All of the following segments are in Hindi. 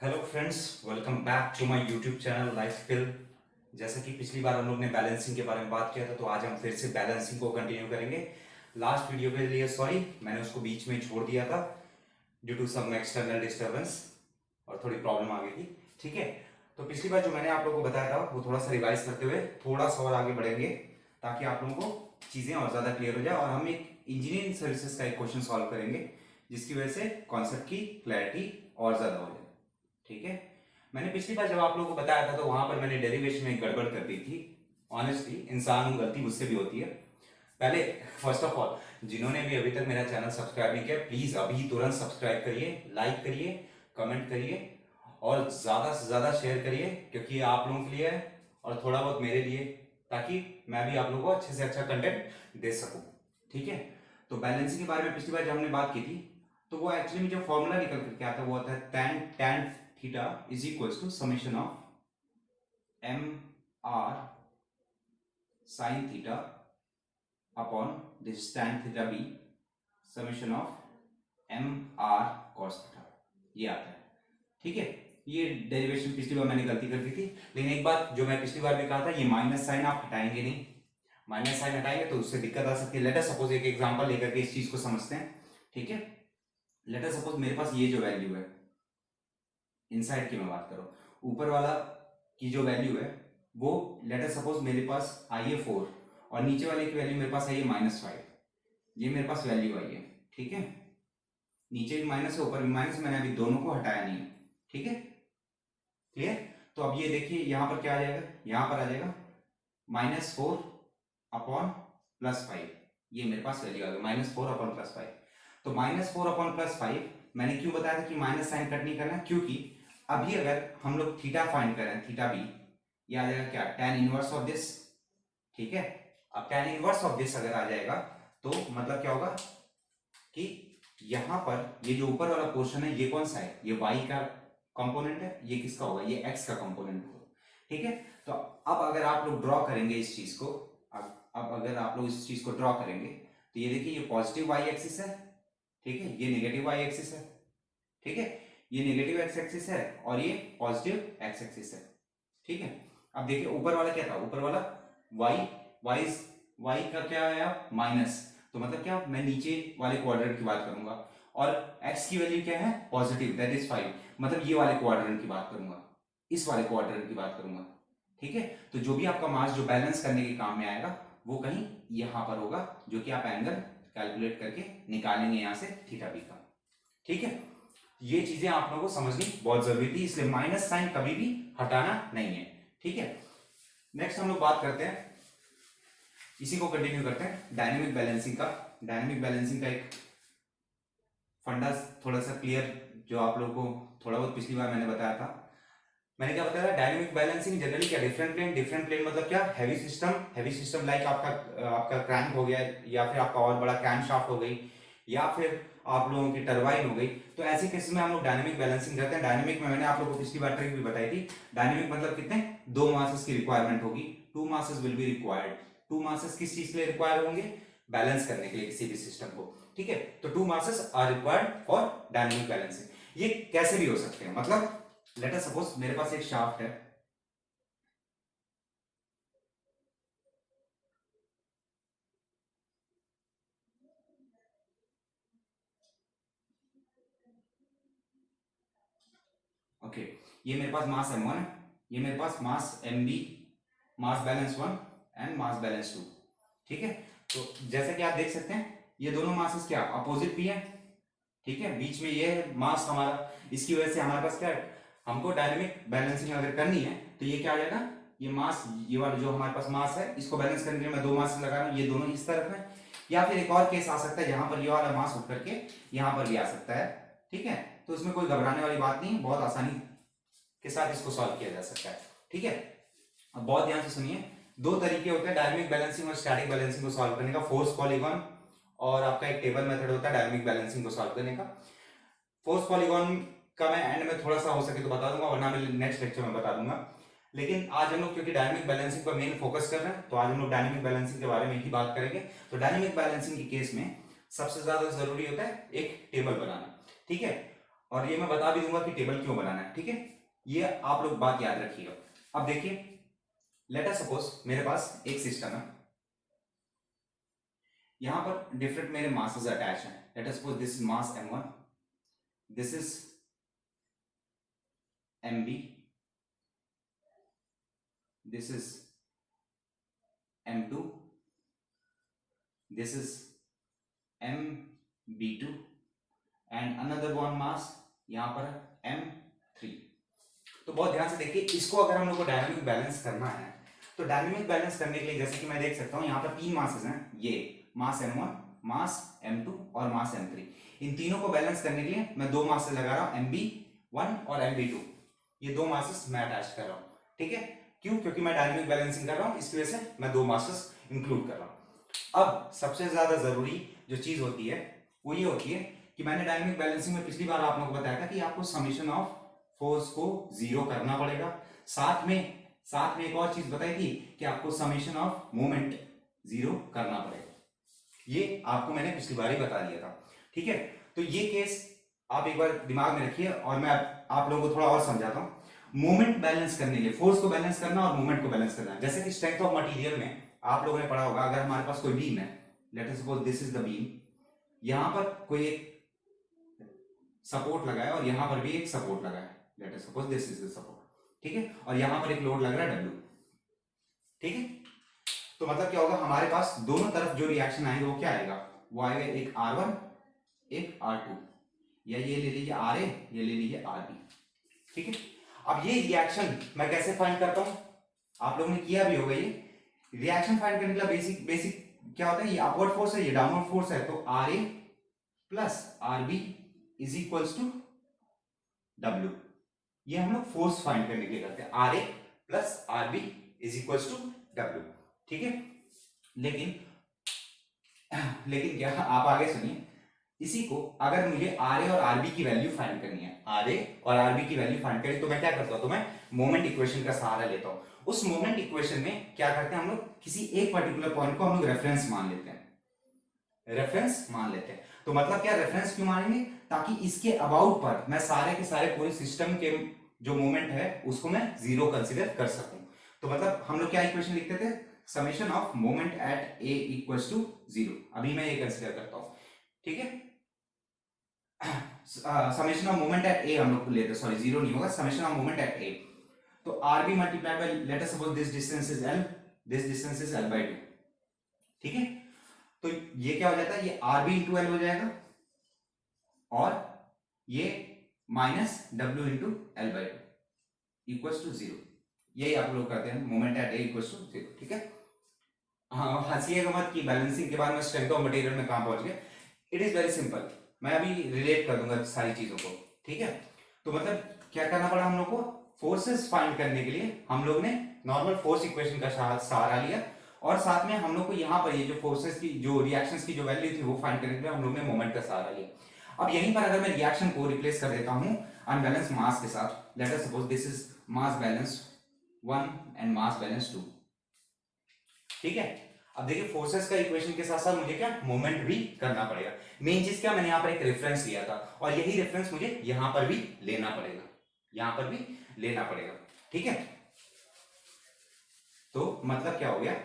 Hello friends, welcome back to my YouTube channel life skill. जैसा कि पिछली बार हम लोग ने बैलेंसिंग के बारे में बात किया था, तो आज हम फिर से बैलेंसिंग को कंटिन्यू करेंगे। लास्ट वीडियो के लिए सॉरी, मैंने उसको बीच में छोड़ दिया था due to some external disturbance और थोड़ी प्रॉब्लम आ गई थी। ठीक है, तो पिछली बार जो मैंने आप लोगों को बताया था वो थोड़ा सा रिवाइज करते हुए थोड़ा सा और आगे बढ़ेंगे, ताकि आप लोगों को चीज़ें और ज़्यादा क्लियर हो जाए। और हम एक इंजीनियरिंग सर्विसेज का एक क्वेश्चन सॉल्व करेंगे, जिसकी वजह से कॉन्सेप्ट की क्लैरिटी और ज़्यादा हो जाए। ठीक है, मैंने पिछली बार जब आप लोगों को बताया था तो वहां पर मैंने डेरिवेशन में गड़बड़ कर दी थी। ऑनेस्टली इंसान हूं, गलती मुझसे भी होती है। पहले फर्स्ट ऑफ ऑल, जिन्होंने भी अभी तक मेरा चैनल सब्सक्राइब नहीं किया, प्लीज अभी तुरंत सब्सक्राइब करिए, लाइक करिए, कमेंट करिए और ज्यादा से ज्यादा शेयर करिए, क्योंकि ये आप लोगों के लिए है और थोड़ा बहुत मेरे लिए, ताकि मैं भी आप लोगों को अच्छे से अच्छा कंटेंट दे सकूं। ठीक है, तो बैलेंसिंग के बारे में पिछली बार जब हमने बात की थी, तो वो एक्चुअली में जो फॉर्मूला निकल करके आता है वो आता है tan tan theta is equals to summation of M R sine theta upon this tan theta be summation of M R cos theta, ये आता है। ठीक है, ये डेरिवेशन पिछली बार मैंने गलती कर दी थी, लेकिन एक बात जो मैं पिछली बार भी कहा था, ये माइनस साइन आप हटाएंगे नहीं। माइनस साइन हटाएंगे तो उससे दिक्कत आ सकती है। लेट अस सपोज एक एग्जांपल लेकर के इस चीज को समझते हैं। ठीक है, लेट अस सपोज मेरे पास ये जो वैल्यू है, इनसाइड की मैं बात करूं, ऊपर वाला की जो वैल्यू है वो लेट अस सपोज मेरे पास आई है 4 और नीचे वाले की वैल्यू मेरे पास आई है -5। ये मेरे पास वैल्यू आई है। ठीक है, नीचे भी माइनस है, ऊपर भी माइनस, मैंने अभी दोनों को हटाया नहीं है। ठीक है, क्लियर। तो अब ये देखिए यहां पर क्या आ जाएगा, यहां पर आ जाएगा -4 अपॉन +5। ये मेरे पास वैल्यू आ गई -4 अपॉन +5। तो -4 अपॉन +5 मैंने क्यों बताया था कि माइनस साइन कट नहीं करना, क्योंकि अभी अगर हम लोग थीटा फाइंड करें, थीटा बी, ये आ जाएगा क्या, tan इनवर्स ऑफ दिस। ठीक है, अब tan इनवर्स ऑफ दिस अगर आ जाएगा तो मतलब क्या होगा कि यहां पर ये जो ऊपर वाला पोर्शन है ये कौन सा है, ये y का कंपोनेंट है, ये किसका होगा, ये x का कंपोनेंट होगा। ठीक है, तो अब अगर आप लोग ड्रॉ करेंगे इस चीज को, अब अगर आप लोग इस चीज को ड्रॉ करेंगे तो ये देखिए ये पॉजिटिव y एक्सिस है। ठीक है, ये नेगेटिव y एक्सिस है। ठीक है, ये नेगेटिव x एक्सिस है और ये पॉजिटिव x एक्सिस है। ठीक है, अब देखिए ऊपर वाला क्या था, ऊपर वाला y का क्या आया, माइनस, तो मतलब क्या, मैं नीचे वाले क्वाड्रेंट की बात करूंगा और x की वैल्यू क्या है, पॉजिटिव, दैट इज 5, मतलब ये वाले क्वाड्रेंट की बात करूंगा, इस वाले क्वाड्रेंट की बात करूंगा। ठीक है, तो जो भी आपका मास जो बैलेंस करने के काम में आएगा वो कहीं यहां पर होगा, जो कि आप एंगल कैलकुलेट करके निकालेंगे यहां से थीटा बी का। ठीक है, ये चीजें आप लोगों को समझनी बहुत जरूरी थी, इसलिए माइनस साइन कभी भी हटाना नहीं है। ठीक है, नेक्स्ट हम लोग बात करते हैं, इसी को कंटिन्यू करते हैं डायनेमिक बैलेंसिंग का। डायनेमिक बैलेंसिंग का एक फंडा थोड़ा सा क्लियर, जो आप लोगों को थोड़ा बहुत पिछली बार मैंने बताया था। मैंने क्या बताया था, डायनेमिक बैलेंसिंग जनरली क्या, डिफरेंट प्लेन मतलब क्या, हैवी सिस्टम लाइक आपका क्रैंक हो गया, या फिर आपका और बड़ा क्रैंक शाफ्ट हो गई, या फिर आप लोगों की टरबाइन हो गई। तो ऐसे केस में हम लोग डायनेमिक बैलेंसिंग करते हैं। डायनेमिक में मैंने आप लोगों को पिछली बार ट्रिक भी बताई थी। डायनेमिक मतलब कितने, 2 मासेस की रिक्वायरमेंट होगी, 2 masses will be required. 2 masses किस चीज के लिए रिक्वायर होंगे, बैलेंस करने के लिए किसी भी सिस्टम को। ठीक है, तो 2 masses are required for dynamic balancing. ये कैसे भी हो सकते हैं, मतलब लेट अस सपोज मेरे पास एक शाफ्ट है, ओके, ये मेरे पास मास m1 है, ये मेरे पास मास mb, mass balance 1 and mass balance 2। ठीक है, तो जैसे कि आप देख सकते हैं ये दोनों मासेस क्या अपोजिट भी है। ठीक है, बीच में ये है मास हमारा, इसकी वजह से हमारे पास क्या है, हमको डायनेमिक बैलेंसिंग अगर करनी है तो ये क्या आ जाएगा, ये मास, ये वाला जो हमारे पास मास है, इसको बैलेंस करने के लिए मैं 2 मास लगा रहा हूं, ये दोनों इस तरफ है। या फिर एक और केस आ सकता है जहां पर ये वाला मास उठ करके यहां पर भी आ सकता है। ठीक है, तो इसमें कोई घबराने वाली बात नहीं, बहुत आसानी के साथ इसको सॉल्व किया जा सकता है। ठीक है, अब बहुत ध्यान से सुनिए, 2 तरीके होते हैं डायनेमिक बैलेंसिंग और स्टैटिक बैलेंसिंग को सॉल्व करने का, फोर्स पॉलीगॉन और आपका एक टेबल मेथड होता है डायनेमिक बैलेंसिंग को सॉल्व करने का। फोर्स पॉलीगॉन का मैं एंड में थोड़ा सा हो सके तो बता दूंगा, वरना मैं नेक्स्ट लेक्चर में बता दूंगा। लेकिन आज हम लोग क्योंकि डायनेमिक बैलेंसिंग पर मेन फोकस कर रहे हैं, तो आज हम लोग डायनेमिक बैलेंसिंग के बारे में ही बात करेंगे। तो डायनेमिक बैलेंसिंग के केस में सबसे ज्यादा जरूरी होता है एक टेबल बनाना। ठीक है, और ये मैं बता भी दूंगा कि टेबल क्यों बनाना है, ठीक है। ये आप लोग बात याद रखिएगा। अब देखिए, लेट अस सपोज मेरे पास एक सिस्टम है, यहां पर डिफरेंट मेरे मासेस अटैच हैं। Late us suppose this is mass m1, this is mb, this is m2, this is mb2 and another one mass यहां पर m3। तो बहुत ध्यान से देखिए, इसको अगर हम लोग को डायनामिक बैलेंस करना है तो डायनामिक बैलेंस करने के लिए जैसे कि मैं देख सकता हूं यहां पर तीन मासेस हैं, ये मास m1, मास m2 और मास m3। इन तीनों को बैलेंस करने के लिए मैं दो मासेस लगा रहा हूं, mb1 और mb2। ये दो मासेस मैं अटैच कर रहा हूं, ठीक है। क्यों? क्योंकि मैं डायनामिक बैलेंसिंग कर रहा हूं, इसकी वजह से मैं दो मासेस इंक्लूड कर रहा हूं। अब सबसे ज्यादा जरूरी जो चीज होती है वो ये होती है कि मैंने डायनामिक बैलेंसिंग में पिछली बार आप लोगों को बताया था कि आपको समेशन ऑफ फोर्स को जीरो करना पड़ेगा। साथ में एक और चीज बताई थी कि आपको समेशन ऑफ मोमेंट जीरो करना पड़ेगा। ये आपको मैंने पिछली बार ही बता दिया था, ठीक है। तो ये केस आप एक बार दिमाग में रखिए और मैं आप लोगों को थोड़ा और समझाता हूं। मोमेंट बैलेंस करने के लिए फोर्स को बैलेंस करना और मोमेंट को बैलेंस करना, जैसे कि स्ट्रेंथ ऑफ मटेरियल में आप लोगों ने पढ़ा होगा, अगर हमारे पास कोई बीम है, let us suppose this is the beam, यहां पर कोई एक सपोर्ट लगा है और यहां पर भी एक सपोर्ट लगा है, let us suppose this is the support, ठीक है। और यहां पर एक लोड लग रहा है W, ठीक है। तो मतलब क्या होगा, हमारे पास दोनों तरफ जो रिएक्शन आएंगे वो क्या आएगा, वो आएगा एक R1 एक R2, या ये ले लीजिए RA, ये ले लीजिए RB, ठीक है। अब ये रिएक्शन मैं कैसे फाइंड करता हूं, आप लोगों ने किया भी होगा। ये रिएक्शन फाइंड करने के लिए बेसिक क्या होता है, ये अपवर्ड फोर्स है, ये डाउनवर्ड फोर्स है, तो RA plus RB is equals to W। ये हम लोग फोर्स फाइंड करने के लिए करते हैं, RA plus RB is equals to W, ठीक है। लेकिन क्या, आप आगे सुनिए, इसी को अगर मुझे RA और RB की वैल्यू फाइंड करनी है, RA और RB की वैल्यू फाइंड करनी, तो मैं क्या करता हूं, तो मैं मोमेंट इक्वेशन का सहारा लेता हूं। उस मोमेंट इक्वेशन में क्या करते हैं हम लोग, किसी एक पर्टिकुलर पॉइंट को हम लोग रेफरेंस मान लेते हैं, तो मतलब क्या, रेफरेंस क्यों मानेंगे, ताकि इसके अबाउट पर मैं सारे के सारे पूरे सिस्टम के जो मोमेंट है उसको मैं जीरो कंसीडर कर सकूं। तो मतलब हम लोग क्या इक्वेशन लिखते थे, summation of moment at A equals to zero. अभी मैं ये कंसीडर करता हूं, ठीक है। Summation of moment at A हम लोग लेते हैं, सॉरी जीरो नहीं होगा, summation of moment at A। तो RB multiply by, let us suppose this distance is L, this distance is L/2, ठीक है। तो ये क्या हो जाता है, ये RB इंटू L हो जाएगा और ये minus W into L/2 equals to zero. यही आप लोग करते हैं, moment at A equals to zero, ठीक है। हाँ, हंसिएगा मत कि बैलेंसिंग के बाद में स्ट्रेंथ ऑफ मटेरियल में कहां पहुंच गया। इट इज वेरी सिंपल, मैं अभी रिलेट कर दूंगा सारी चीजों को, ठीक है। तो मतलब क्या करना पड़ा हम लोग को, फोर्सेस फाइंड करने के लिए हम लोग ने नॉर्मल फोर्स इक्वेशन का सहारा लिया, और साथ में हम लोग को यहाँ पर ये जो फोर्सेस की जो रिएक्शंस की जो वैल्यू थी वो फाइंड करने के लिए हम लोग ने मोमेंट का सहारा लिया। अब यहीं पर अगर मैं रिएक्शन को रिप्लेस कर देता हूं अनबैलेंस मास के साथ, late us suppose this is mass balance 1 and mass balance 2, ठीक है। अब देखिए, फोर्सेस का इक्वेशन के साथ साथ मुझे क्या मोमेंट भी करना पड़ेगा। मेन चीज क्या, मैंने यहाँ पर एक रेफरेंस लिया था और यही रेफरेंस मुझे यहां पर भी लेना पड़ेगा, ठीक है। तो मतलब क्या हो गया,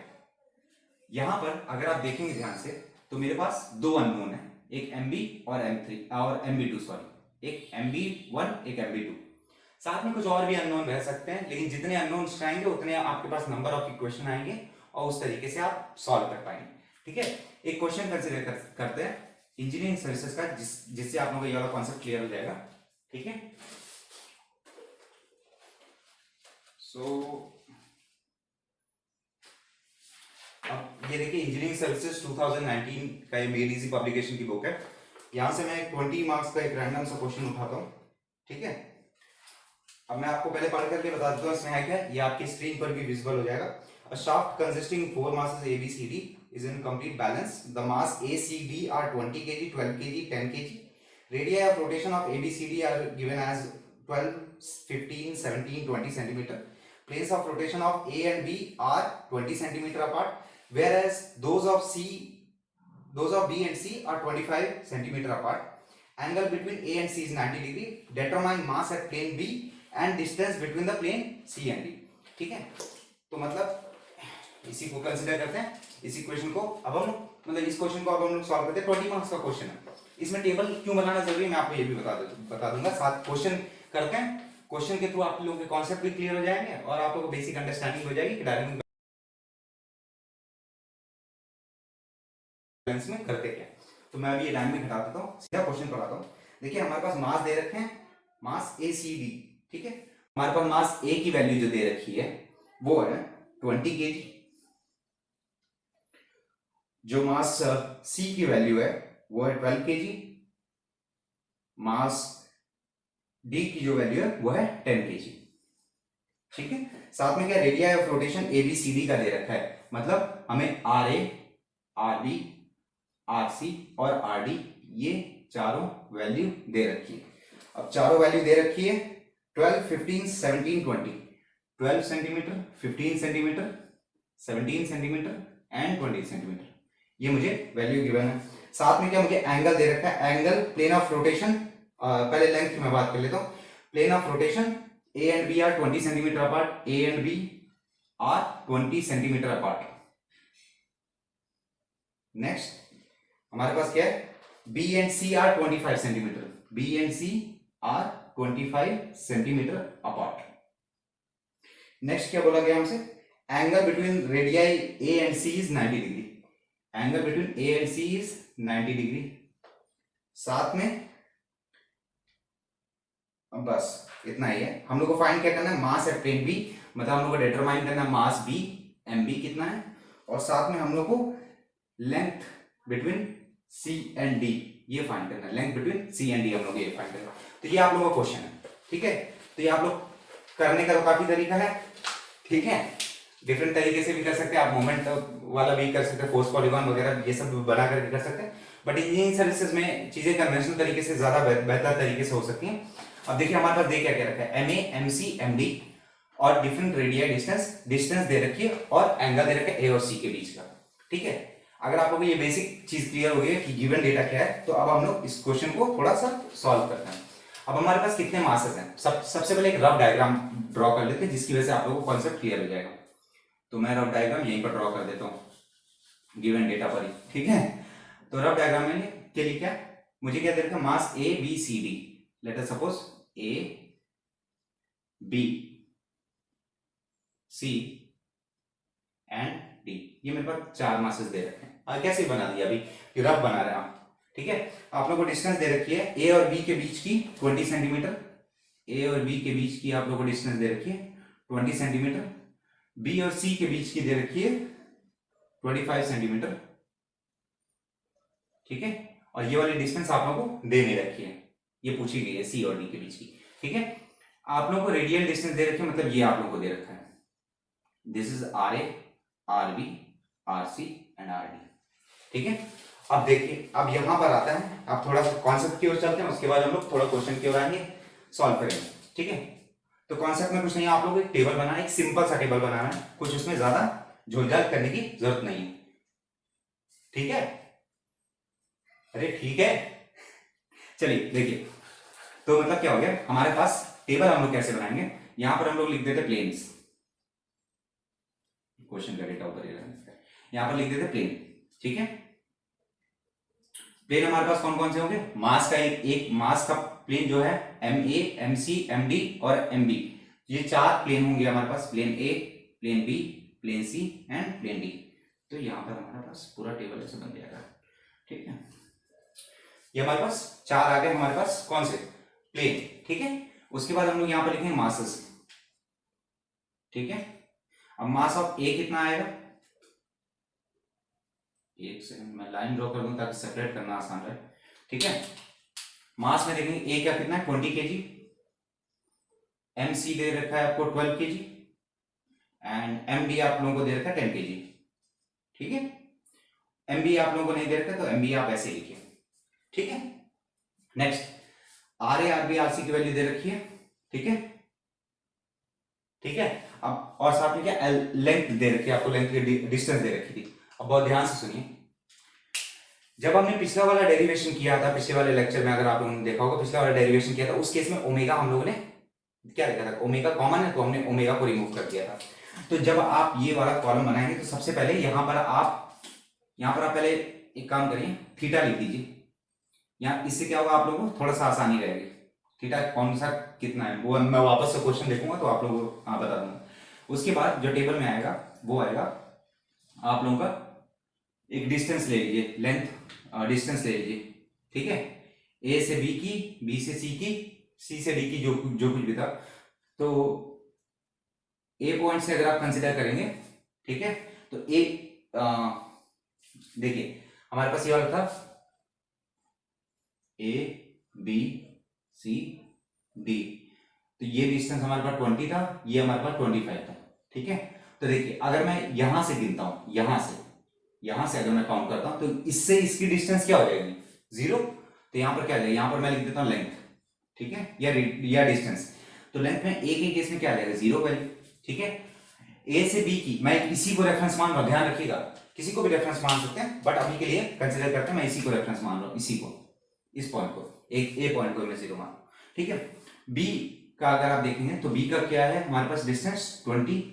यहां पर अगर आप देखेंगे ध्यान से तो मेरे पास दो अननोन है, एक MB और M3 और MB2, सॉरी, एक MB1 एक MB2। साथ में कुछ और भी अननोन रह सकते हैं, लेकिन जितने अननोन्स आएंगे उतने आपके पास नंबर ऑफ इक्वेशन आएंगे और उस तरीके से आप सॉल्व कर पाएंगे, ठीक है। एक क्वेश्चन कंसीडर करते हैं इंजीनियरिंग सर्विसेज का, जिससे आप लोगों को ये वाला कॉन्सेप्ट क्लियर हो जाएगा, ठीक है। सो अब ये देखिए, इंजीनियरिंग सर्विसेज 2019 का ये मेड इजी पब्लिकेशन की बुक है। यहां से मैं 20 मार्क्स का एक रैंडम सा क्वेश्चन उठाता हूं, ठीक है। अब मैं आपको पहले पढ़ करके बता देता हूं इसमें है क्या, ये आपकी स्क्रीन पर भी विजिबल हो जाएगा। A shaft consisting of 4 masses A, B, C, D is in complete balance. The mass A, C, D are 20 kg, 12 kg, 10 kg. Radii of rotation of A, B, C, D are given as 12, 15, 17, 20 centimeter. Planes of rotation of A and B are 20 centimeter apart, whereas those of B and C are 25 centimeter apart. Angle between A and C is 90 degree, determine mass at plane B and distance between the plane C and D. ठीक है, तो मतलब इसी को कंसीडर करते हैं, इस इक्वेशन को अब हम मतलब इस क्वेश्चन को अब हम लोग सॉल्व करते हैं। 20 मार्क्स का क्वेश्चन है, इसमें टेबल क्यों बनाना जरूरी है मैं आपको ये भी बता दूंगा। साथ क्वेश्चन करते हैं, क्वेश्चन के थ्रू आप लोगों के कॉन्सेप्ट भी क्लियर हो जाएंगे और आप लोगों को बेसिक अंडरस्टैंडिंग हो जाएगी कि डायनामिक बैलेंस में करते क्या। तो मैं अभी ये डायनामिक हटा देता हूँ, सीधा क्वेश्चन पर आता हूँ। देखिए हमारे पास मास दे रखे हैं, मास ए सी डी। ठीक है, हमारे पास मास ए की वैल्यू जो दे रखी है वो है 20 kg, जो मास सी की वैल्यू है वो है 12 kg, मास डी की जो वैल्यू है वो है 10 kg। ठीक है, साथ में क्या radii of rotation A B C D का दे रखा है, मतलब हमें R A, R B, R C और आर डी ये चारों वैल्यू दे रखी है। अब चारों वैल्यू दे रखी है 12, 15, 17, 20, 12 centimetre, 15 centimetre, 17 centimetre and 20 centimetre, ये मुझे वैल्यू गिवन है। साथ में क्या मुझे एंगल दे रखा है, एंगल प्लेन ऑफ रोटेशन, पहले लेंथ की मैं बात कर लेता हूं। Plane of rotation A and B are 20 centimetre apart, A and B are 20 centimetre apart. Next हमारे पास क्या है, B and C are 25 centimetre, B and C are 25 centimetre apart. Next क्या बोला गया हमसे, angle between radii A and C is 90 degree, angle between A and C is 90 degree. साथ में बस इतना ही है, हम लोग को फाइंड क्या करना है, मास एट प्लेन बी, मतलब हम लोग को डिटरमाइन करना है मास बी, एम बी कितना है, और साथ में हम लोग को length between C and D ये फाइंड करना है, length between C and D हम लोग ये फाइंड करना है। तो ये आप लोगों का क्वेश्चन है। ठीक है, तो ये आप लोग करने का तो काफी तरीका है। ठीक है, डिफरेंट तरीके से भी कर सकते हैं आप, मोमेंट वाला भी कर सकते हैं, फोर्स पॉलीगॉन वगैरह ये सब बना करके कर सकते हैं, बट इंजीनियरिंग सर्विसेज में चीजें कन्वेंशनल तरीके से ज्यादा बेहतर तरीके से हो सकती हैं। अब देखिए हमारे पास दे क्या क्या रखा है, M A, M C, M D और डिफरेंट रेडियल डिस्टेंस दे रखी है और एंगल दे रखा है ए और सी के बीच का। ठीक है, अगर आप लोगों को ये बेसिक चीज क्लियर हो गई है कि गिवन डेटा क्या है, तो अब हम लोग इस क्वेश्चन को थोड़ा सा सॉल्व करते हैं। अब हमारे पास कितने मासेस हैं, सबसे पहले एक रफ डायग्राम ड्रॉ कर लेते हैं जिसकी वजह से आप लोगों को कॉन्सेप्ट क्लियर हो जाएगा। तो मैं रफ डायग्राम यहीं पर ड्रॉ कर देता हूँ गिवन डेटा पर ही। ठीक है, तो रफ डायग्राम में के लिए क्या मुझे क्या दे रखा है, mass A B C D, let us suppose A B C and D, ये मेरे पास चार मासेस दे रखे हैं। कैसे बना दिया अभी, रफ बना रहे हैं आप। ठीक है, आप लोगों को डिस्टेंस दे रखी है ए और बी के बीच की 20 सेंटीमीटर, ए और बी के बीच की आप लोगों को डिस्टेंस दे रखी है 20 सेंटीमीटर, बी और सी के बीच की दे रखी है 25 सेंटीमीटर। ठीक है, और ये वाली डिस्टेंस आप लोगों को दे नहीं रखी है, ये पूछी गई है सी और डी के बीच की। ठीक है, आप लोगों को रेडियल डिस्टेंस दे रखी है, मतलब ये आप लोगों को दे रखा है, this is R A, R B, R C and R D. ठीक है, अब देखिए अब यहां पर आता है, अब थोड़ा सा कॉन्सेप्ट की ओर चलते हैं, उसके बाद हम लोग थोड़ा क्वेश्चन की ओर आएंगे, सॉल्व करेंगे। ठीक है, तो कॉन्सेप्ट में कुछ नहीं है, आप लोग एक टेबल बनाना है, एक सिंपल सा टेबल बनाना है, कुछ उसमें ज्यादा झोलझाल करने की जरूरत नहीं है। ठीक है, अरे ठीक है, चलिए देखिए, तो मतलब क्या हो गया, हमारे पास टेबल हम लोग कैसे बनाएंगे, यहां पर हम लोग लिख देते प्लेन्स, क्वेश्चन का डेटा ऊपर यहां पर लिख देते प्लेन। ठीक है, प्लेन हमारे पास कौन कौन से होंगे, मास का एक मास का प्लेन जो है M A, M C, M D और एम बी, ये चार प्लेन होंगे हमारे पास, plane A, plane B, plane C and plane D. तो यहां पर हमारे पास पूरा टेबल ऐसे बन जाएगा। ठीक है, ये हमारे पास चार आ गए, हमारे पास कौन से प्लेन। ठीक है, उसके बाद हम लोग यहां पर लिखेंगे मासेस। ठीक है, अब मास ऑफ ए कितना आएगा, एक सेकंड मैं लाइन ड्रॉ कर दूं ताकि सेपरेट करना आसान रहे। ठीक है, मास में देखेंगे ए क्या कितना है 20 kg, एम सी दे रखा है आपको 12 kg एंड एम डी आप लोगों को दे रखा है 10 kg। ठीक है, एम बी आप लोगों को नहीं दे रखा, तो एम बी आप ऐसे लिखिए। ठीक है, next R A, R B, R C की वैल्यू दे रखी है। ठीक है, ठीक है, अब और साथ में क्या लेंथ दे रखी है आपको, लेंथ की डिस्टेंस दे रखी थी। अब बहुत ध्यान से सुनिए, जब हमने पिछला वाला डेरिवेशन किया था, पिछले वाले लेक्चर में अगर आप लोगों ने देखा होगा, पिछला वाला डेरिवेशन किया था, उस केस में ओमेगा हम लोगों ने क्या लिखा था, ओमेगा कॉमन है तो हमने ओमेगा को रिमूव कर दिया था। तो जब आप ये वाला कॉलम बनाएंगे तो सबसे पहले यहाँ पर आप पहले एक काम करिए, थीटा लिख दीजिए यहाँ। इससे क्या होगा, आप लोगों को थोड़ा सा आसानी रहेगी। थीटा कौन सा कितना है वो मैं वापस से क्वेश्चन देखूंगा तो आप लोगों को बता दूंगा। उसके बाद जो टेबल में आएगा वो आएगा आप लोगों का, एक डिस्टेंस ले लीजिए, लेंथ डिस्टेंस ले लीजिए, ठीक है, ए से बी की, बी से सी की, सी से डी की, जो कुछ भी था। तो ए पॉइंट से अगर आप कंसिडर करेंगे, ठीक है, तो ए देखिए हमारे पास ये वाला था ए बी सी डी, तो ये डिस्टेंस हमारे पास 20 था, ये हमारे पास 25 था, ठीक है। तो देखिए अगर मैं यहां से गिनता हूं, यहां से अगर मैं काउंट करता हूं तो इससे इसकी डिस्टेंस क्या हो जाएगी, 0। तो यहां पर क्या है, यहां पर मैं लिख देता हूं लेंथ, ठीक है, या डिस्टेंस। तो लेंथ में ए के केस में क्या आ जाएगा, 0 वैल्यू, ठीक है। ए से बी की मैं इसी को रेफरेंस मान रहा हूं, ध्यान रखिएगा, किसी को भी रेफरेंस मान सकते हैं, बट अभी के लिए कंसिडर करते हैं मैं इसी को रेफरेंस मान रहा हूं, इसी को, इस पॉइंट को, एक ए पॉइंट को मैं 0 मान, ठीक है। बी का अगर आप देखेंगे तो बी का क्या है हमारे पास डिस्टेंस 20,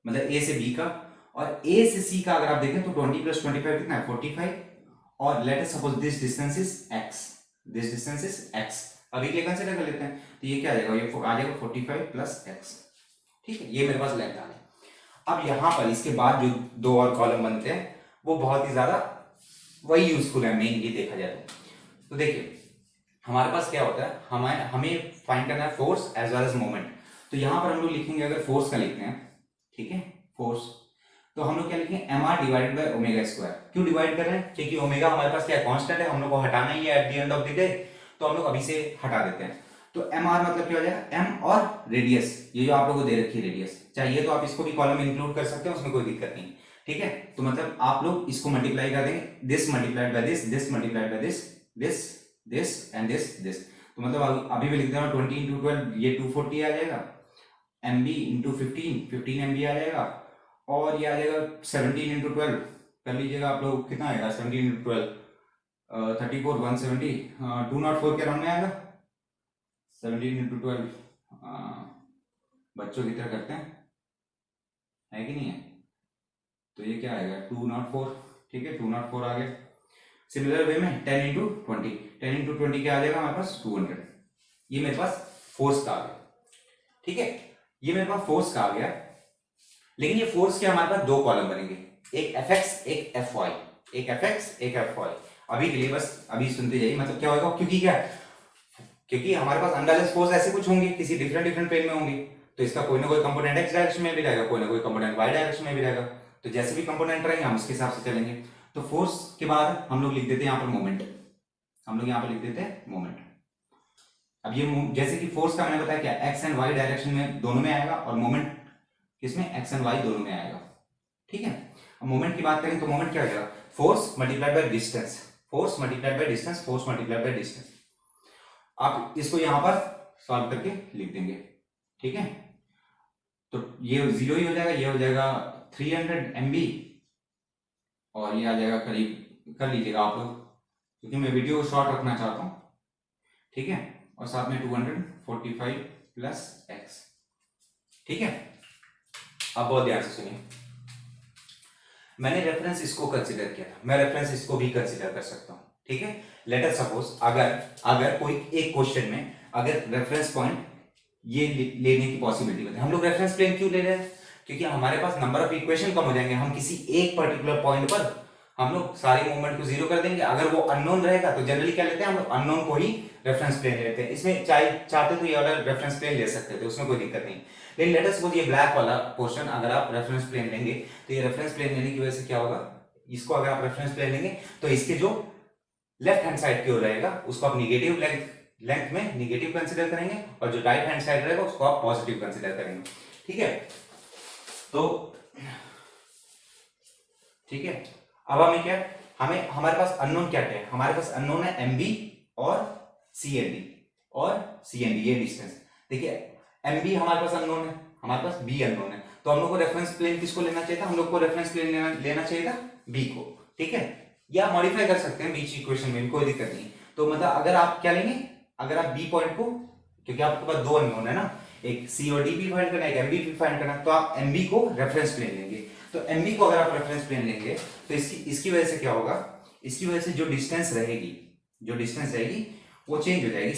मतलब ए से बी का, और ए से सी का अगर आप देखें तो 20 + 25 कितना है, 45, और late us suppose this distance is x, अभी के लिए कंसीडर कर लेते हैं, तो ये क्या आ जाएगा, ये आ जाएगा 45 + x, ठीक है। ये मेरे पास लेंथ आ गई। अब यहां पर इसके बाद जो दो और कॉलम बनते हैं वो बहुत ही ज्यादा वही यूजफुल है मेनली देखा जाए तो देखिए हमारे पास क्या होता है, हमें फाइंड करना है force as well as moment. तो यहां पर हम लोग लिखेंगे, अगर फोर्स का लिखते हैं, ठीक है, फोर्स, तो हम लोग क्या लिखेंगे, mr divided by omega square. क्यों डिवाइड कर रहे हैं, क्योंकि ओमेगा हमारे पास क्या है, कांस्टेंट है, हम लोग को हटाना ही है at the end of the day, तो हम लोग अभी से हटा देते हैं। तो mr मतलब क्या हो जाएगा, m और रेडियस, ये जो आप लोगों को दे रखी है रेडियस, चाहिए तो आप इसको भी कॉलम में इंक्लूड कर सकते हैं, उसमें कोई दिक्कत नहीं, ठीक है। तो मतलब आप लोग इसको मल्टीप्लाई कर देंगे, this multiplied by this multiplied by this and this. तो मतलब अभी भी लिख देना 20 × 12, ये 240 आ जाएगा, MB × 15 MB आ जाएगा, और ये आ जाएगा 17 × 12, कर लीजिएगा आप लोग, कितना आएगा 17 × 12, 34 170, 204 के राउंड में आएगा, 17 × 12 बच्चों की तरह करते हैं, है कि नहीं है, तो ये क्या आएगा 204, ठीक है, 204 आ गया। सिमिलर वे में 10 × 20 क्या आ जाएगा हमारे पास 200, ये मेरे पास फोर्स का आ गया, ठीक है, ये मेरे पास फोर्स का आ गया। लेकिन ये फोर्स के हमारे पास दो कॉलम बनेंगे, एक Fx एक Fy, एक Fx एक Fy। अभी के लिए बस अभी सुनते जाइए, मतलब क्या होगा, क्योंकि हमारे पास अनबैलेंस फोर्स ऐसे कुछ होंगे, किसी डिफरेंट प्लेन में होंगे, तो इसका कोई ना कोई कंपोनेंट x डायरेक्शन में भी रहेगा, कोई ना कोई कंपोनेंट y डायरेक्शन में भी रहेगा, तो जैसे भी कंपोनेंट रहेंगे हम उसके हिसाब से चलेंगे। तो फोर्स के बाद हम लोग लिख देते हैं यहाँ पर मोमेंट, हम लोग यहाँ पर लिख देते हैं मोमेंट। अब ये जैसे कि फोर्स का मैंने बताया क्या, x एंड y डायरेक्शन में दोनों में आएगा, और मोमेंट किसमें, x एंड y दोनों में आएगा, ठीक है। अब मोमेंट की बात करें तो मोमेंट क्या हो जाएगा, force multiplied by distance, force multiplied by distance, force multiplied by distance. आप इसको यहां पर सॉल्व करके लिख देंगे, ठीक है। तो ये 0 ही हो जाएगा, ये हो जाएगा 300 MB, और ये आ जाएगा करीब, कर लीजिएगा आप लोग क्योंकि मैं वीडियो को शॉर्ट रखना चाहता हूं, ठीक है, और साथ में 245 + x, ठीक है। अब बहुत ध्यान से सुनिए, मैंने रेफरेंस इसको कंसीडर किया था, मैं रेफरेंस इसको भी कंसीडर कर सकता हूं, ठीक है। लेट अस सपोज अगर कोई एक क्वेश्चन में अगर रेफरेंस पॉइंट ये लेने की पॉसिबिलिटी बताए, हम लोग रेफरेंस प्लेन क्यों ले रहे हैं, क्योंकि हमारे पास नंबर ऑफ इक्वेशन कम हो जाएंगे, हम किसी एक पर्टिकुलर पॉइंट पर हम लोग सारे मूवमेंट को 0 कर देंगे। अगर वो अननोन रहेगा तो जनरली क्या लेते हैं हम लोग, अननोन को ही रेफरेंस प्लेन लेते हैं। इसमें चाहते तो ये वाला रेफरेंस प्लेन ले सकते थे, उसमें कोई दिक्कत नहीं। लेकिन लेट अस सपोज ये ब्लैक वाला पोर्शन अगर आप रेफरेंस प्लेन लेंगे तो ये रेफरेंस प्लेन लेने की वजह से क्या होगा, इसको अगर आप रेफरेंस प्लेन लेंगे तो इसके जो लेफ्ट हैंड साइड की ओर रहेगा उसको आप निगेटिव लेंथ में निगेटिव कंसीडर करेंगे, और जो राइट हैंड साइड रहेगा उसको आप पॉजिटिव कंसीडर करेंगे, ठीक है। तो ठीक है, अब हमें क्या, हमारे पास अननोन क्या है, हमारे पास अननोन है MB और CND, ये डिस्टेंस। देखिए MB हमारे पास अननोन है, हमारे पास B अननोन है, तो हम लोग को रेफरेंस प्लेन किसको लेना चाहिए था, हम लोग को रेफरेंस प्लेन लेना चाहिए था B को, ठीक है। या मॉडिफाई कर सकते हैं बीच इक्वेशन में, कोई दिक्कत नहीं। तो मतलब अगर आप क्या लेंगे, अगर आप बी पॉइंट को, क्योंकि आपके पास दो अननोन है ना, एक सी और डी भी फाइंड करना है, एक एम बी फाइंड करना है, तो आप एम बी को रेफरेंस प्लेन लेंगे। तो एम बी को अगर आप रेफरेंस प्लेन लेंगे तो इसकी वजह से क्या होगा, इसकी वजह से जो डिस्टेंस रहेगी, वो चेंज हो जाएगी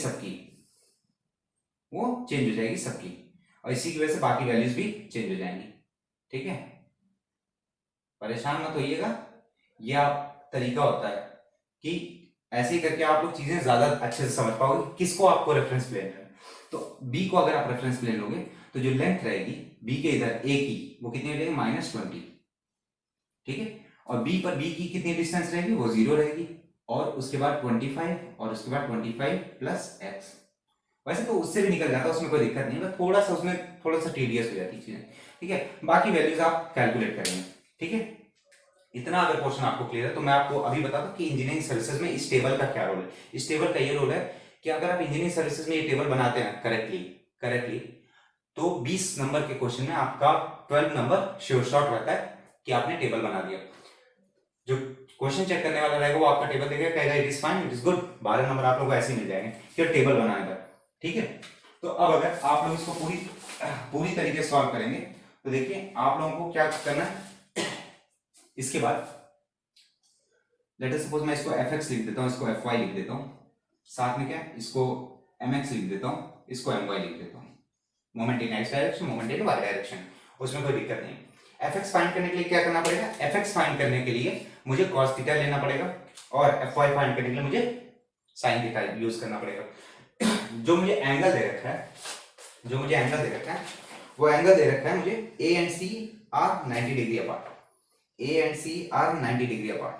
सबकी, और इसी की वजह से बाकी वैल्यूज भी चेंज हो जाएंगी। ठीक है, परेशान मत होइएगा, यह आप तरीका होता है कि ऐसे ही करके आप लोग चीजें ज्यादा अच्छे से समझ पाओगे किसको आपको रेफरेंस प्लेन है। तो बी को अगर आप रेफरेंस प्लेन लोगे तो जो लेंथ रहेगी बी के इधर ए की, वो कितनी हो जाएगी, -20। ठीक है, और बी पर बी की कितनी डिस्टेंस रहेगी, वो 0 रहेगी, और उसके बाद 25, और उसके बाद 25 प्लस एक्स। वैसे तो उससे भी निकल जाता है, उसमें कोई दिक्कत नहीं है, बस थोड़ा सा टीडियस हो जाती है चीजें। ठीक है, बाकी वैल्यूज आप कैलकुलेट करेंगे। ठीक है, इतना अगर क्वेश्चन आपको क्लियर है तो मैं आपको अभी बता दूं कि इंजीनियरिंग सर्विसेज में इस टेबल का क्या रोल है। इस टेबल का ये रोल है कि अगर आप इंजीनियरिंग सर्विसेज में ये टेबल बनाते हैं करेक्टली तो 20 नंबर के क्वेश्चन में आपका 12 नंबर श्योर शॉट रहता है कि आपने टेबल बना दिया। जो क्वेश्चन चेक करने वाला रहेगा वो आपका टेबल देखेगा, कहेगा it is fine, it is good, 12 number आप लोगों को ऐसे ही मिल जाएंगे कि टेबल बनाने का। ठीक है, तो अब अगर आप लोग इसको पूरी तरीके से सॉल्व करेंगे तो देखिए आप लोगों को क्या करना है। इसके बाद लेट अस सपोज मैं इसको fx लिख देता हूं, इसको fy लिख देता हूं, साथ में क्या इसको mx लिख देता हूं, इसको my लिख देता हूं। Moment in x direction, moment in y direction, उसमें कोई दिक्कत नहीं। fx फाइंड करने के लिए क्या करना पड़ेगा, fx फाइंड करने के लिए मुझे cos थीटा लेना पड़ेगा, और fy फाइंड करने के लिए मुझे sin थीटा यूज करना पड़ेगा। जो मुझे एंगल दे रखा है, वो एंगल दे रखा है मुझे a and c are 90 degree apart, A and C are 90 degree apart.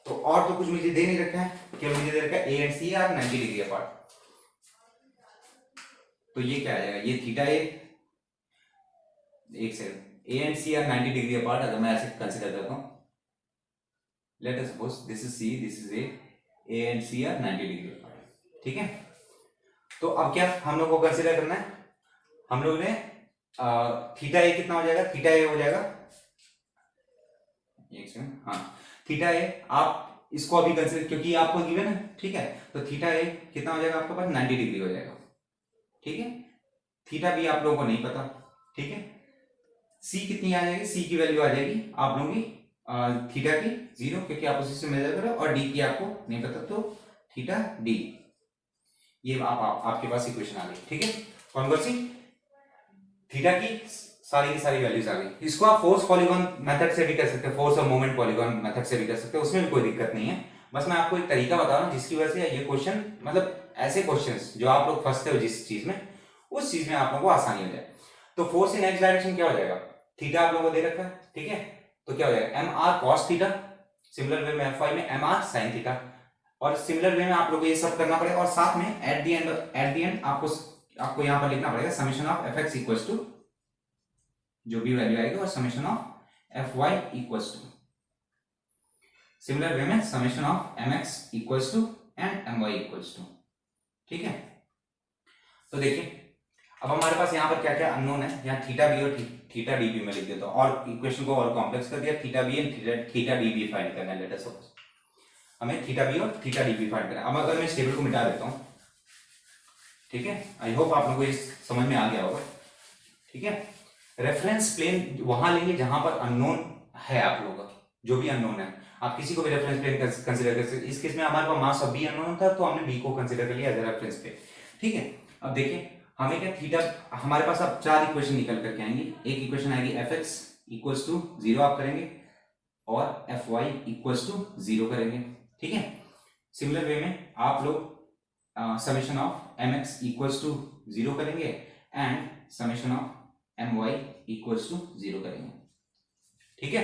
तो और तो कुछ मुझे दे नहीं रखा है, केवल मुझे दे रखा है A and C are 90 degree apart. तो ये क्या आ जाएगा, ये थीटा एक second, A and C are 90 degree apart अगर मैं ऐसे कंसीडर करता हूं, late us suppose this is C, this is A and C are 90 degree apart. ठीक है, तो अब क्या हम लोग को कंसीडर करना है, हम लोग ने थीटा ए कितना हो जाएगा, थीटा ए हो जाएगा, एक सेकंड, हाँ थीटा ए, आप इसको अभी कंसीडर क्योंकि आपको गिवन है। ठीक है, तो थीटा ए कितना हो जाएगा आपके पास, 90 डिग्री हो जाएगा। ठीक है, थीटा बी आप लोगों को नहीं पता। ठीक है, सी कितनी आ जाएगी, सी की वैल्यू आ जाएगी आप लोगों की थीटा की 0, क्योंकि आप उसी से मेजर करो, और डी की आपको नहीं पता, तो थीटा डी, ये आपके पास इक्वेशन आ गई। ठीक है, कौन सी, थीटा की सारी वैल्यूज आ गई। इसको आप फोर्स पॉलीगॉन मेथड से भी कर सकते हैं, फोर्स और मोमेंट पॉलीगॉन मेथड से भी कर सकते हैं, उसमें भी कोई दिक्कत नहीं है। बस मैं आपको एक तरीका बता रहा हूं जिसकी वजह से ये क्वेश्चन, मतलब ऐसे क्वेश्चंस जो आप लोग फंसते हो जिस चीज में, उस चीज में आप लोगों को आसानी हो जाए। तो फोर्स इन एक्स डायरेक्शन क्या हो जाएगा, थीटा आप लोगों को दे रखा है। ठीक है, तो क्या हो जाएगा, M R cos theta, similar way में एफ वाई में एम आर साइन थीटा, और सिमिलर वे में आप लोगों को ये सब करना पड़ेगा, और साथ में एट द एंड आपको यहां पर लिखना पड़ेगा summation of F X equals to जो भी वैल्यू आएगी, और summation of F Y equals to, similar way में summation of M X equals to and M Y equals to. ठीक है, तो देखिए अब हमारे पास यहाँ पर क्या क्या अननोन है, यहाँ थीटा बी और थीटा डी बी में लिख देता हूँ, और इक्वेशन को और कॉम्प्लेक्स कर दिया, theta B and theta D बी फाइंड करना है। लेट अस सपोज हमें थीटा बी और थीटा डी बी फाइंड करना है। अब अगर मैं इस टेबल को मिटा देता हूँ, ठीक है, आई होप आप लोगों को इस समझ में आ गया होगा। ठीक है, रेफरेंस प्लेन वहां लेंगे जहां पर अननोन है आप लोगों का, जो भी अननोन है, आप किसी को भी रेफरेंस प्लेन कंसीडर कर सकते। इस केस में हमारे पास मास ऑफ बी अननोन था, तो हमने बी को कंसीडर कर लिया एज अ रेफरेंस प्लेन। ठीक है, अब देखिए हमें क्या थीटा, हमारे पास अब 4 इक्वेशन निकल करके आएंगी। एक इक्वेशन आएगी एफ एक्स इक्वल्स टू 0 आप करेंगे, और एफ वाई इक्वल्स टू 0 करेंगे। ठीक है, सिमिलर वे में आप लोग summation of M X equals to 0 करेंगे, and summation of M Y equals to 0 करेंगे। ठीक है,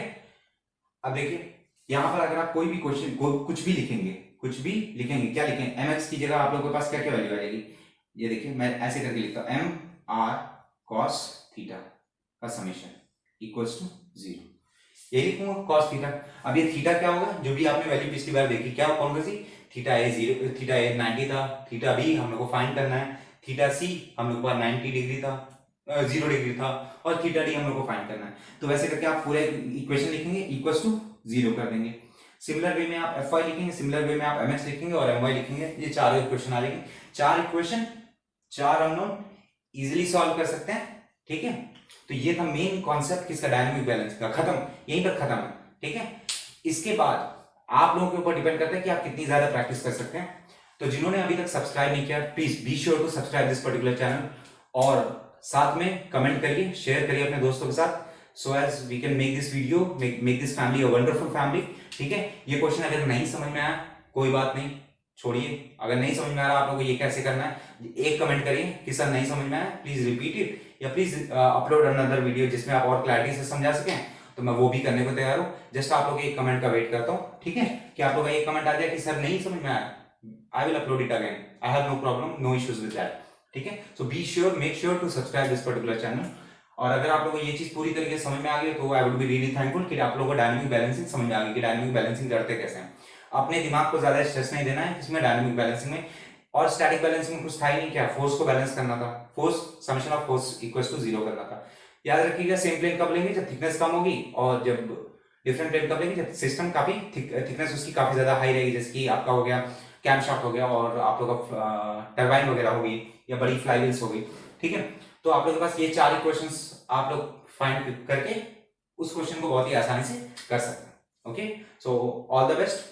अब देखिए यहां पर अगर आप कोई भी क्वेश्चन कुछ भी लिखेंगे, क्या लिखेंगे, एम एक्स की जगह आप लोगों के पास क्या क्या वैल्यू आ जाएगी, ये देखिए मैं ऐसे करके लिखता हूं, एम आर कॉस थीटा का समेशन इक्वल्स टू 0, ये लिखूंगा कॉस थीटा। अब ये थीटा क्या होगा, जो भी आपने वैल्यू पिछली बार देखी, क्या कौन सी, थीटा ए 0, थीटा ए 90 था, थीटा बी हम लोग को फाइंड करना है, थीटा सी हम लोग को 90 डिग्री था, 0 डिग्री था, और थीटा डी हम लोग को फाइंड करना है। तो वैसे करके आप पूरे इक्वेशन लिखेंगे, इक्वल्स टू 0 कर देंगे। सिमिलर वे में आप FY लिखेंगे, सिमिलर वे में आप MX लिखेंगे और MY लिखेंगे, ये चारों इक्वेशन आ जाएंगे। 4 इक्वेशन 4 अननोन इजिली सॉल्व कर सकते हैं। ठीक है, तो ये था मेन कॉन्सेप्ट किसका, डायनामिक बैलेंस का, खत्म, यहीं पर खत्म है। ठीक है, इसके बाद आप लोगों के ऊपर डिपेंड करता है कि आप कितनी ज्यादा प्रैक्टिस कर सकते हैं। तो जिन्होंने अभी तक सब्सक्राइब नहीं किया, please be sure to subscribe this particular channel, और साथ में कमेंट करिए, शेयर करिए अपने दोस्तों के साथ, so as we can make this video, make this family a wonderful family. ठीक है, ये क्वेश्चन अगर नहीं समझ में आया कोई बात नहीं, छोड़िए। अगर नहीं समझ में आ रहा आप लोगों को ये कैसे करना है, एक कमेंट करिए कि सर नहीं समझ में आया, प्लीज रिपीट इट, या प्लीज अपलोड अनदर वीडियो जिसमें आप और क्लैरिटी से समझा सकें, तो मैं वो भी करने को तैयार हूँ। जस्ट आप लोग एक कमेंट का वेट करता हूँ। ठीक है, कि आप लोग का एक कमेंट आ जाए कि सर नहीं समझ में आया, I will upload it again. I have no problem, no issues with that. ठीक है, so be sure, make sure to subscribe this particular channel. और अगर आप लोगों को ये चीज पूरी तरीके से समझ में आ गई तो I would be really thankful कि आप लोगों को डायनामिक बैलेंसिंग समझ में आ गई कि डायनामिक बैलेंसिंग करते कैसे हैं। अपने दिमाग को ज्यादा स्ट्रेस नहीं देना है इसमें डायनामिक बैलेंसिंग में। और स्टैटिक बैलेंसिंग में कुछ था ही नहीं, क्या फोर्स को बैलेंस करना था, force summation of force equals to 0 करना था। याद रखिएगा, सेम प्लेन कब लेंगे, जब थिकनेस कम होगी, और जब डिफरेंट प्लेन कब लेंगे, जब सिस्टम काफी थिकनेस उसकी काफी ज्यादा हाई रहेगी, जैसे कि आपका हो गया कैम शाफ्ट हो गया, और आप लोग का टरबाइन वगैरह होगी, या बड़ी फ्लाईव्हील्स हो गई। ठीक है, तो आप लोग के पास ये 4 इक्वेशंस आप लोग फाइंड करके उस क्वेश्चन को बहुत ही आसानी से कर सकते हैं। Okay, so all the best,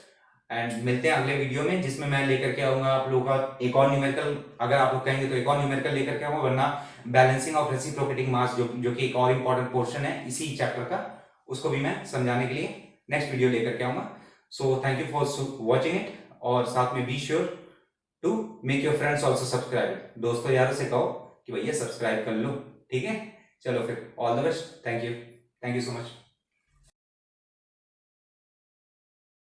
and मिलते हैं अगले वीडियो में, जिसमें मैं लेकर के आऊंगा आप लोगों का एक और न्यूमेरिकल, अगर आप लोग कहेंगे तो एक और न्यूमेरिकल लेकर के आऊंगा, वरना बैलेंसिंग ऑफ रेसिप्रोकेटिंग मास जो कि एक और इंपॉर्टेंट पोर्शन है इसी चैप्टर का, उसको भी मैं समझाने के लिए नेक्स्ट वीडियो लेकर के आऊंगा। So thank you for watching it, और साथ में be sure to make your friends also subscribe, दोस्तों यारों से कहो कि भैया सब्सक्राइब कर लो। ठीक है, चलो फिर all the best, thank you so much.